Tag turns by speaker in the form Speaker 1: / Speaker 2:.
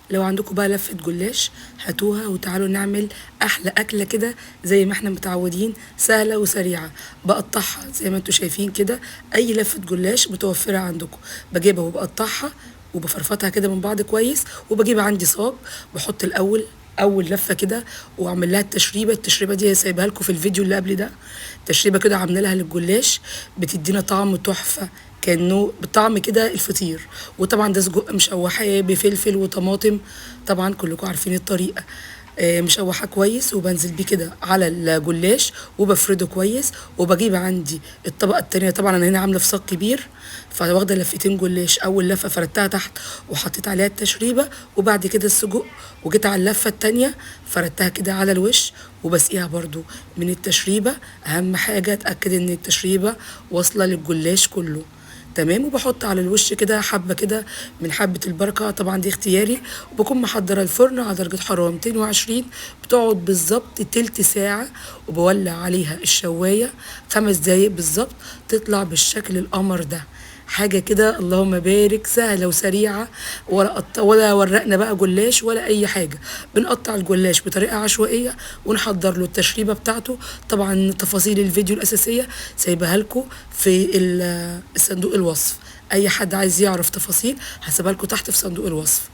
Speaker 1: لو عندكم بقى لفة جلاش هاتوها وتعالوا نعمل احلى اكلة كده زي ما احنا متعودين، سهلة وسريعة. بقطعها زي ما انتوا شايفين كده، اي لفة جلاش متوفرة عندكم بجيبها وبقطعها وبفرفتها كده من بعض كويس، وبجيب عندي صاج بحط الاول اول لفه كده واعمل لها التشريبه دي سايبها لكم في الفيديو اللي قبل ده. تشريبه كده عامله لها للجلاش بتدينا طعم تحفه، كانه بطعم كده الفطير. وطبعا ده سجق مشوحاه بفلفل وطماطم، طبعا كلكم عارفين الطريقه. مشوحه كويس وبنزل بيه كده على الجلاش وبفرده كويس، وبجيب عندي الطبقه التانيه. طبعا انا هنا عامله في صاج كبير، فواخده لفتين جلاش، اول لفه فردتها تحت وحطيت عليها التشريبه وبعد كده السجق، وجيت على اللفه التانيه فردتها كده على الوش وبسقيها برضو من التشريبه. اهم حاجه اتاكد ان التشريبه واصله للجلاش كله تمام. وبحط على الوش كده حبه كده من حبه البركه، طبعا دي اختياري. وبكون محضره الفرن على درجه حراره 220، بتقعد بالظبط تلت ساعه، وبولع عليها الشوايه 5 دقايق بالظبط تطلع بالشكل القمر ده. حاجه كده اللهم بارك، سهله وسريعه، ولا ورقنا بقى جلاش ولا اي حاجه. بنقطع الجلاش بطريقه عشوائيه ونحضر له التشريبه بتاعته. طبعا تفاصيل الفيديو الاساسيه سايبها لكم في الصندوق الوصف، اي حد عايز يعرف تفاصيل هسيبها لكم تحت في صندوق الوصف.